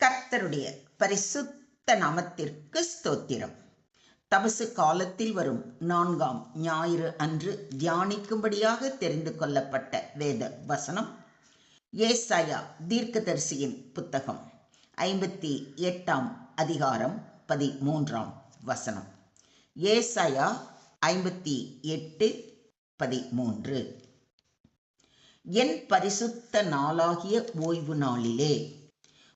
கர்த்தருடைய பரிசுத்த நாமத்திற்கு ஸ்தோத்திரம். தபசு காலத்தில் வரும் 4ஆம் ஞாயிறு அன்று தியானிக்கும்படியாக தெரிந்து கொள்ளப்பட்ட வேத வசனம் ஏசாயா தீர்க்கதரிசியின் புத்தகம் 58ஆம் அதிகாரம் 13ஆம் வசனம். ஏசாயா 58:13. என் பரிசுத்த நாளாகிய ஓய்வு நாளிலே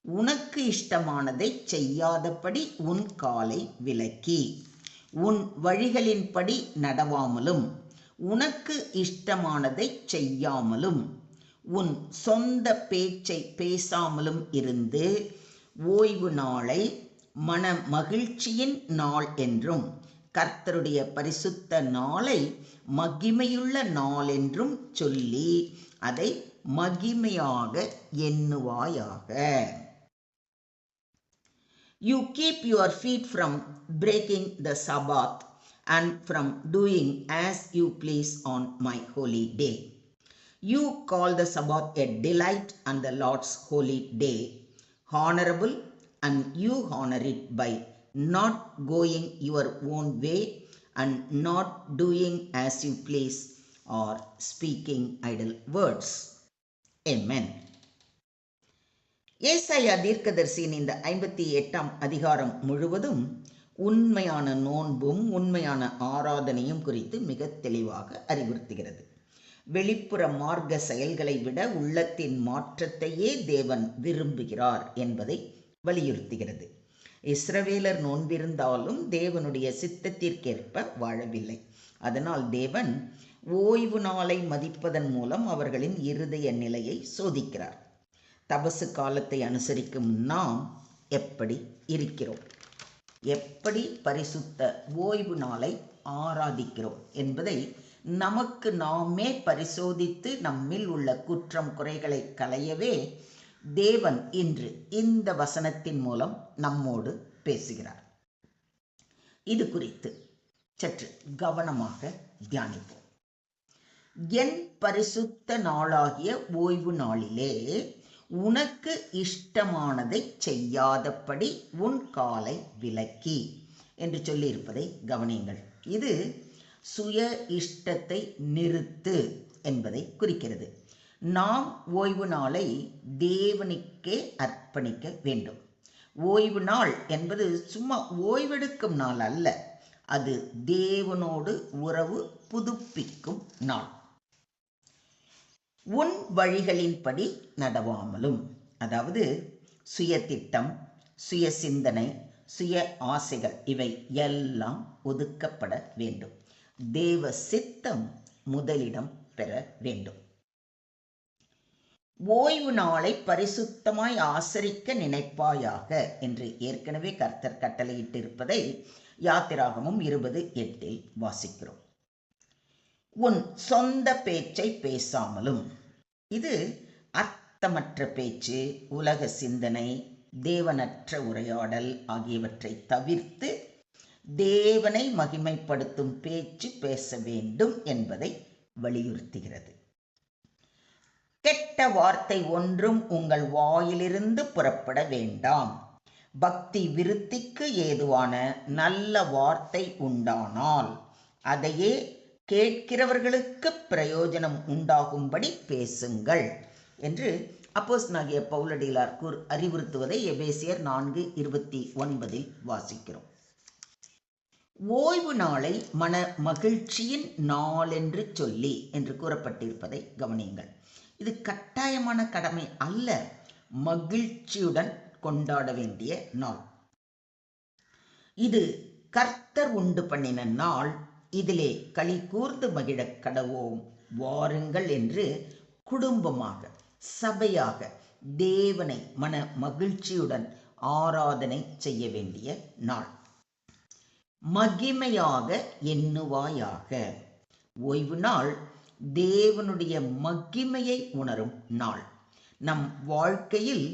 உனக்கு இஷ்டமானதை செய்யாதபடி உன் காலை விலக்கி உன் வழிகளின்படி நடவாமலும் உனக்கு இஷ்டமானதை செய்யாமலும் உன் சொந்த பேச்சை பேசாமலும் இருந்து ஓய்வு நாளை மன மகிழ்ச்சியின் நாள் என்றும் கர்த்தருடைய பரிசுத்த நாளை மகிமையுள்ள நாள் என்றும் சொல்லி அதை மகிமையாக எண்ணுவாயாக. You keep your feet from breaking the Sabbath and from doing as you please on my holy day. You call the Sabbath a delight and the Lord's holy day honorable, and you honor it by not going your own way and not doing as you please or speaking idle words. Amen. ஏசாயா தீர்க்கதரிசியின் இந்த 58ஆம் அதிகாரம் முழுவதும் உண்மையான நோன்பும் உண்மையான ஆராதனையும் குறித்து மிக தெளிவாக அறிவுறுத்துகிறது. வெளிப்புற மார்க்க செயல்களை விட உள்ளத்தின் மாற்றத்தையே தேவன் விரும்புகிறார் என்பதை வலியுறுத்துகிறது. இஸ்ரவேலர் நோன்பிருந்தாலும் தேவனுடைய சித்தத்திற்கேற்ப வாழவில்லை. அதனால் தேவன் ஓய்வு நாளை மதிப்பதன் மூலம் அவர்களின் இருதய நிலையை சோதிக்கிறார். தபசு காலத்தை அனுசரிக்கும் நாம் எப்படி இருக்கிறோம், எப்படி பரிசுத்த ஓய்வு நாளை ஆராதிக்கிறோம் என்பதை நமக்கு நாமே பரிசோதித்து நம்மில் உள்ள குற்றம் குறைகளை களையவே தேவன் இன்று இந்த வசனத்தின் மூலம் நம்மோடு பேசுகிறார். இது குறித்து சற்று கவனமாக தியானிப்போம். என் பரிசுத்த நாளாகிய ஓய்வு நாளிலே உனக்கு இஷ்டமானதை செய்யாதபடி உன் காலை விலக்கி என்று சொல்லியிருப்பதை கவனியுங்கள். இது சுய இஷ்டத்தை நிறுத்து என்பதை குறிக்கிறது. நாம் ஓய்வு நாளை தேவனுக்கே அர்ப்பணிக்க வேண்டும். ஓய்வு நாள் என்பது சும்மா ஓய்வெடுக்கும் நாள் அல்ல, அது தேவனோடு உறவு புதுப்பிக்கும் நாள். உன் வழிகளின்படி நடவாமலும், அதாவது சுய திட்டம், சுய சிந்தனை, சுய ஆசைகள் இவை எல்லாம் ஒதுக்கப்பட வேண்டும். தேவ சித்தம் முதலிடம் பெற வேண்டும். ஓய்வு நாளை பரிசுத்தமாய் ஆசரிக்க நினைப்பாயாக என்று ஏற்கனவே கர்த்தர் கட்டளையிட்டிருப்பதை யாத்திராகமம் 20:8 வாசிக்கிறோம். உன் சொந்த பேச்சை பேசாமலும், இது அர்த்தமற்ற பேச்சு, உலக சிந்தனை, தேவனற்ற உரையாடல் ஆகியவற்றை தவிர்த்து தேவனை மகிமைப்படுத்தும் பேச்சு பேச வேண்டும் என்பதை வலியுறுத்துகிறது. கெட்ட வார்த்தை ஒன்றும் உங்கள் வாயிலிருந்து புறப்பட வேண்டாம். பக்தி விருத்திக்கு ஏதுவான நல்ல வார்த்தை உண்டானால் அதையே கேட்கிறவர்களுக்கு பிரயோஜனம் உண்டாகும்படி பேசுங்கள் என்று அப்போஸ்தலனாகிய பவுலடிகளார் அறிவுறுத்துவதை எபேசியர் 4:29 வாசிக்கிறோம். ஓய்வு நாளை மன மகிழ்ச்சியின் நாள் என்று சொல்லி என்று கூறப்பட்டிருப்பதை கவனியுங்கள். இது கட்டாயமான கடமை அல்ல, மகிழ்ச்சியுடன் கொண்டாட வேண்டிய நாள். இது கர்த்தர் உண்டு பண்ணின நாள், இதிலே களி கூர்ந்து மகிழ கடவோம் வாருங்கள் என்று குடும்பமாக சபையாக தேவனை மன மகிழ்ச்சியுடன் ஆராதனை செய்ய வேண்டிய நாள். மகிமையாக எண்ணுவாயாக. ஓய்வு நாள் தேவனுடைய மகிமையை உணரும் நாள். நம் வாழ்க்கையில்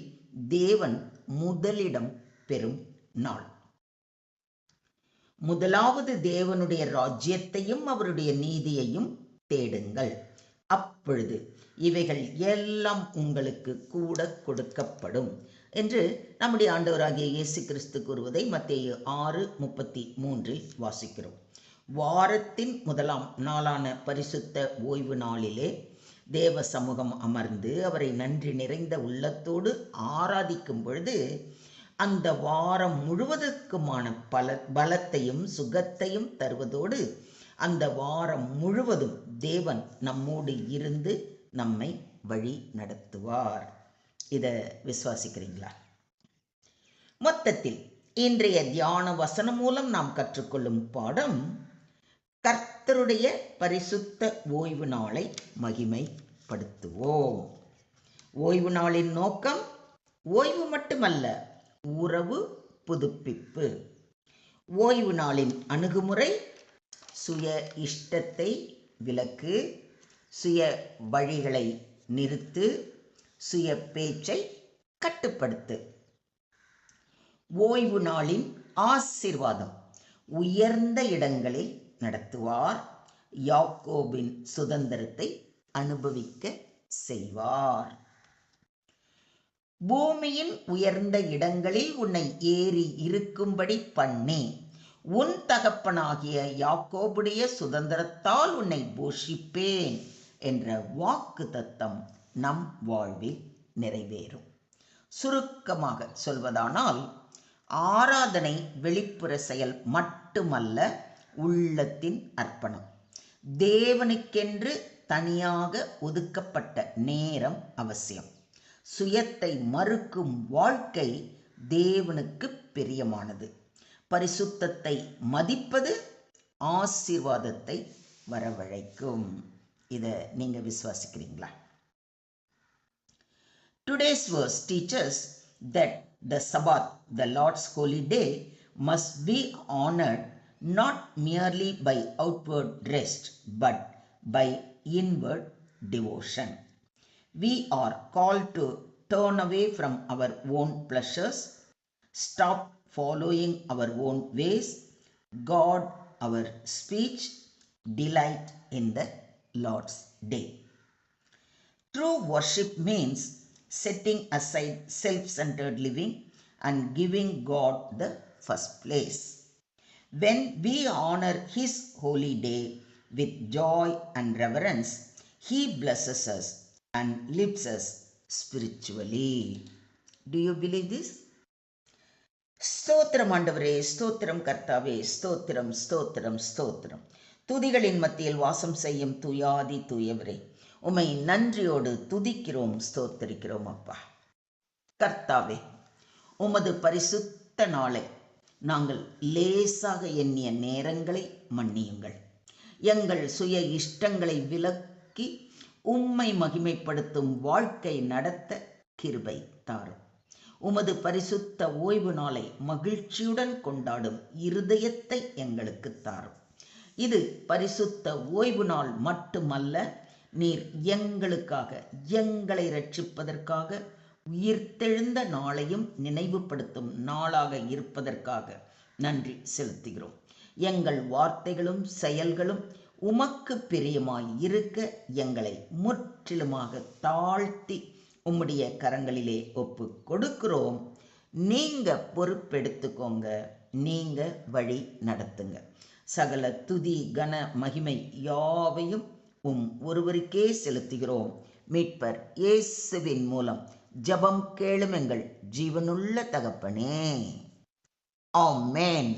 தேவன் முதலிடம் பெறும் நாள். முதலாவது தேவனுடைய ராஜ்யத்தையும் அவருடைய நீதியையும் தேடுங்கள், அப்பொழுது இவைகள் எல்லாம் உங்களுக்கு கூட கொடுக்கப்படும். என்று நம்முடைய ஆண்டவராகிய இயேசு கிறிஸ்து கூறுவதை மத்தேயு 6:33 வாசிக்கிறோம். வாரத்தின் முதலாம் நாளான பரிசுத்த ஓய்வு நாளிலே தேவ சமூகம் அமர்ந்து அவரை நன்றி நிறைந்த உள்ளத்தோடு ஆராதிக்கும் பொழுது அந்த வாரம் முழுவதற்குமான பலத்தையும் சுகத்தையும் தருவதோடு அந்த வாரம் முழுவதும் தேவன் நம்மோடு இருந்து நம்மை வழி நடத்துவார். இதை விசுவாசிக்கிறீங்களா? மொத்தத்தில் இன்றைய தியான வசனம் மூலம் நாம் கற்றுக்கொள்ளும் பாடம், கர்த்தருடைய பரிசுத்த ஓய்வு நாளை மகிமைப்படுத்துவோம். ஓய்வு நாளின் நோக்கம் ஓய்வு மட்டுமல்ல, உறவு புதுப்பிப்பு. ஓய்வு நாளின் அணுகுமுறை, சுய இஷ்டத்தை விலக்கு, சுய வழிகளை நிறுத்து, சுய பேச்சை கட்டுப்படுத்து. ஓய்வு நாளின் ஆசீர்வாதம், உயர்ந்த இடங்களில் நடத்துவார், யாக்கோபின் சுதந்திரத்தை அனுபவிக்க செய்வார். பூமியின் உயர்ந்த இடங்களில் உன்னை ஏறி இருக்கும்படி பண்ணி உன் தகப்பனாகிய யாக்கோபுடைய சுதந்திரத்தால் உன்னை போஷிப்பேன் என்ற வாக்கு தத்தம் நம் வாழ்வில் நிறைவேறும். சுருக்கமாக சொல்வதானால், ஆராதனை வெளிப்புற செயல் மட்டுமல்ல, உள்ளத்தின் அர்ப்பணம். தேவனுக்கென்று தனியாக ஒதுக்கப்பட்ட நேரம் அவசியம். சுயத்தை மறுக்கும் வாழ்க்கை தேவனுக்கு பிரியமானது. பரிசுத்தத்தை மதிப்பது ஆசீர்வாதத்தை வரவழைக்கும். இதை நீங்க விசுவாசிக்கிறீங்களா? Today's verse teaches that the Sabbath, the Lord's holy day, must be honored not merely by outward rest but by inward devotion. We are called to turn away from our own pleasures, stop following our own ways, guard our speech, delight in the Lord's day. True worship means setting aside self-centered living and giving God the first place. When we honor His holy day with joy and reverence, He blesses us and lifts us spiritually. Do you believe this? ஸ்தோத்திரம் ஆண்டவரே, ஸ்தோத்திரம் கர்த்தாவே, ஸ்தோத்திரம் ஸ்தோத்திரம் ஸ்தோத்திரம். துதிகளின் மத்தியில் வாசம் செய்யும் தூயாதி தூயவரே, உம்மை நன்றியோடு துதிக்கிறோம், ஸ்தோத்தரிக்கிறோம் அப்பா. கர்த்தாவே, உமது பரிசுத்த நாளை நாங்கள் லேசாக எண்ணிய நேரங்களை மன்னியுங்கள். எங்கள் சுய இஷ்டங்களை விலக்கி உம்மை மகிமைப்படுத்தும் வாழ்க்கை நடத்த கிருபை தாரும். உமது பரிசுத்த ஓய்வு நாளை மகிழ்ச்சியுடன் கொண்டாடும் இருதயத்தை எங்களுக்கு தாரும். இது பரிசுத்த ஓய்வு நாள் மட்டுமல்ல, நீர் எங்களுக்காக, எங்களை ரட்சிப்பதற்காக உயிர்த்தெழுந்த நாளையும் நினைவுபடுத்தும் நாளாக இருப்பதற்காக நன்றி செலுத்துகிறோம். எங்கள் வார்த்தைகளும் செயல்களும் உமக்கு பிரியமாய் இருக்க எங்களை முற்றிலுமாக தாழ்த்தி உம்முடைய கரங்களிலே ஒப்பு கொடுக்கிறோம். நீங்க பொறுப்பெடுத்துக்கோங்க, நீங்க வழி நடத்துங்க. சகல துதி கன மகிமை யாவையும் ஒருவருக்கே செலுத்துகிறோம். மீட்பர் இயேசுவின் மூலம் ஜெபம் கேளும் எங்கள் ஜீவனுள்ள தகப்பனே. ஆமென்.